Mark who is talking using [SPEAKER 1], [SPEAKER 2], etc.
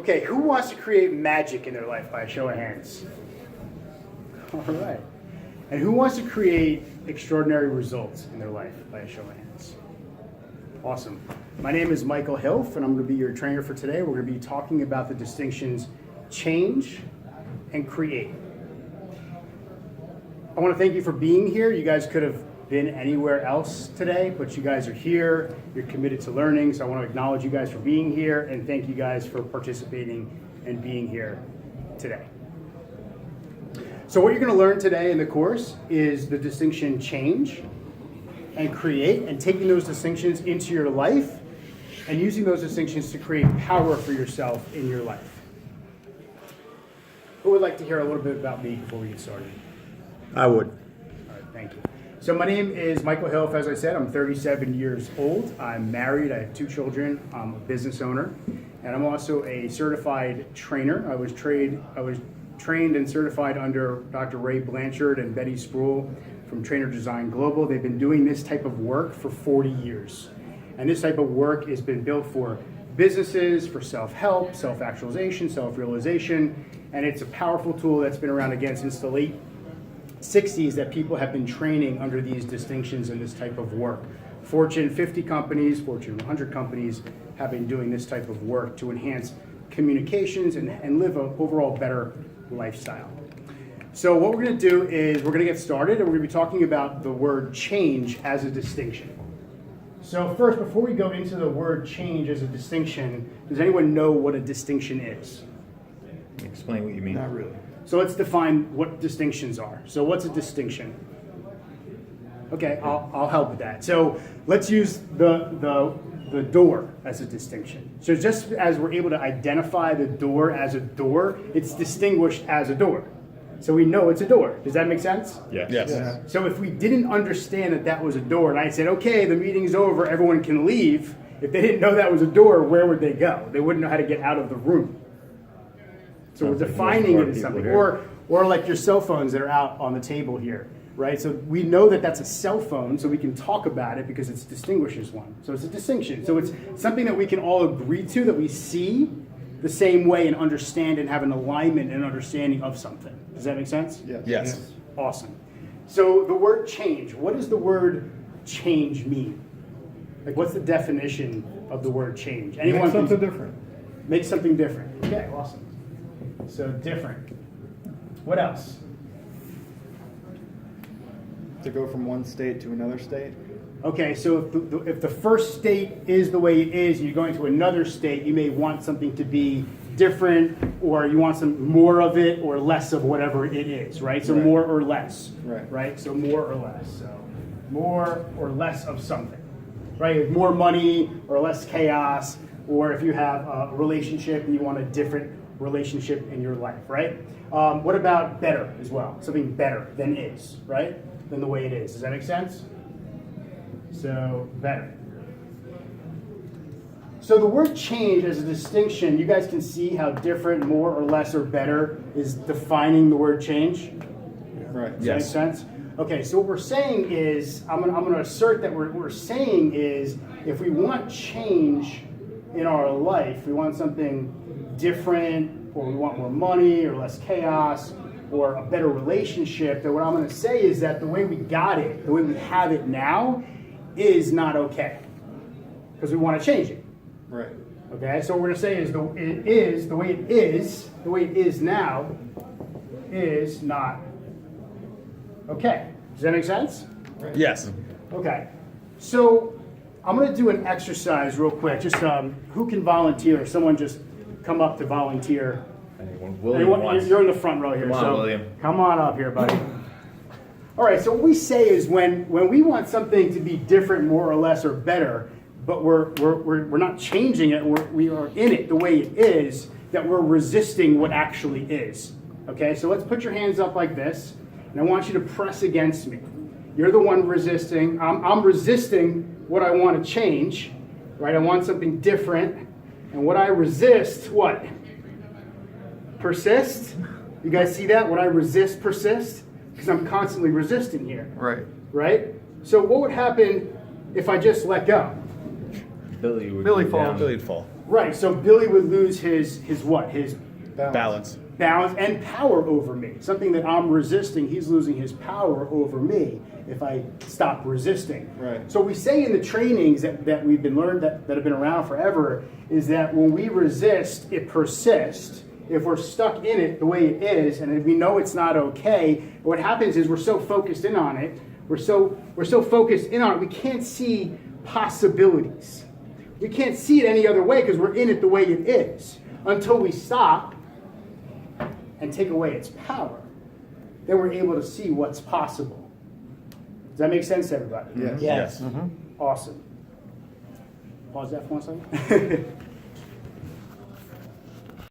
[SPEAKER 1] Okay, who wants to create magic in their life by a show of hands? All right. And who wants to create extraordinary results in their life by a show of hands? Awesome. My name is Michael Hilf, and I'm going to be your trainer for today. We're going to be talking about the distinctions change and create. I want to thank you for being here. You guys could have been anywhere else today, but you guys are here. You're committed to learning, so I want to acknowledge you guys for being here and thank you guys for participating and being here today. So what you're going to learn today in the course is the distinction change and create, and taking those distinctions into your life and using those distinctions to create power for yourself in your life. Who would like to hear a little bit about me before we get started?
[SPEAKER 2] I would.
[SPEAKER 1] All right, thank you. So my name is Michael Hilf. As I said, I'm 37 years old. I'm married. I have 2 children. I'm a business owner, and I'm also a certified trainer. I was trained and certified under Dr. Ray Blanchard and Betty Spruill from Trainer Design Global. They've been doing this type of work for 40 years, and this type of work has been built for businesses, for self-help, self-actualization, self-realization, and it's a powerful tool that's been around again since the late 60s that people have been training under these distinctions and this type of work. Fortune 50 companies, Fortune 100 companies have been doing this type of work to enhance communications and live an overall better lifestyle. So what we're going to do is we're going to get started, and we're going to be talking about the word change as a distinction. So first, before we go into the word change as a distinction, does anyone know what a distinction is?
[SPEAKER 2] Explain what you mean.
[SPEAKER 3] Not really.
[SPEAKER 1] So let's define what distinctions are. So what's a distinction? Okay, I'll help with that. So let's use the door as a distinction. So just as we're able to identify the door as a door, it's distinguished as a door. So we know it's a door. Does that make sense?
[SPEAKER 2] Yes.
[SPEAKER 3] Yeah.
[SPEAKER 1] So if we didn't understand that that was a door, and I said, okay, the meeting's over, everyone can leave, if they didn't know that was a door, where would they go? They wouldn't know how to get out of the room. So we're defining it as something. Or like your cell phones that are out on the table here, right? So we know that that's a cell phone, so we can talk about it because it distinguishes one. So it's a distinction. So it's something that we can all agree to, that we see the same way and understand and have an alignment and understanding of something. Does that make sense?
[SPEAKER 2] Yes.
[SPEAKER 1] Awesome. So the word change, what does the word change mean? Like, what's the definition of the word change?
[SPEAKER 3] Make something different.
[SPEAKER 1] Make something different. Okay, awesome. So different. What else?
[SPEAKER 3] To go from one state to another state.
[SPEAKER 1] Okay, so if the first state is the way it is, and you're going to another state, you may want something to be different, or you want some more of it or less of whatever it is, right? So
[SPEAKER 3] Right.
[SPEAKER 1] more or less,
[SPEAKER 3] Right.
[SPEAKER 1] So more or less. So more or less of something, right? More money or less chaos, or if you have a relationship and you want a different relationship in your life, right? What about better as well? Something better than is, right? Than the way it is. Does that make sense? So better. So the word change as a distinction, you guys can see how different, more or less, or better is defining the word change.
[SPEAKER 3] Right.
[SPEAKER 1] Does that make sense? Okay, so what we're saying is, I'm gonna assert that what we're saying is, if we want change in our life, we want something different, or we want more money, or less chaos, or a better relationship, then what I'm gonna say is that the way we got it, the way we have it now, is not okay. Because we wanna change it.
[SPEAKER 3] Right.
[SPEAKER 1] Okay, so what we're gonna say is the way it is now, is not okay. Does that make sense?
[SPEAKER 2] Yes.
[SPEAKER 1] Okay, so I'm going to do an exercise real quick. Just who can volunteer? Someone just come up to volunteer.
[SPEAKER 2] William
[SPEAKER 1] You're in the front row here.
[SPEAKER 2] Come on,
[SPEAKER 1] so
[SPEAKER 2] William.
[SPEAKER 1] Come on up here, buddy. All right, so what we say is when we want something to be different, more or less, or better, but we're not changing it, we are in it the way it is, that we're resisting what actually is. Okay, so let's put your hands up like this, and I want you to press against me. You're the one resisting. I'm resisting what I want to change, right? I want something different, and what I resist, what? Persist. You guys see that? What I resist persists, because I'm constantly resisting here.
[SPEAKER 3] Right.
[SPEAKER 1] Right? So what would happen if I just let go?
[SPEAKER 2] Billy would
[SPEAKER 3] Billy
[SPEAKER 2] go
[SPEAKER 3] falls.
[SPEAKER 2] down. Billy'd fall.
[SPEAKER 1] Right. So Billy would lose his what? His
[SPEAKER 2] Balance.
[SPEAKER 1] balance and power over me. Something that I'm resisting, he's losing his power over me if I stop resisting.
[SPEAKER 3] Right.
[SPEAKER 1] So we say in the trainings that we've been learned that have been around forever is that when we resist, it persists. If we're stuck in it the way it is, and if we know it's not okay, what happens is we're so focused in on it, we're so focused in on it, we can't see possibilities. We can't see it any other way because we're in it the way it is. Until we stop and take away its power, then we're able to see what's possible. Does that make sense to everybody?
[SPEAKER 3] Yes.
[SPEAKER 2] Yes.
[SPEAKER 1] Awesome. Pause that for 1 second.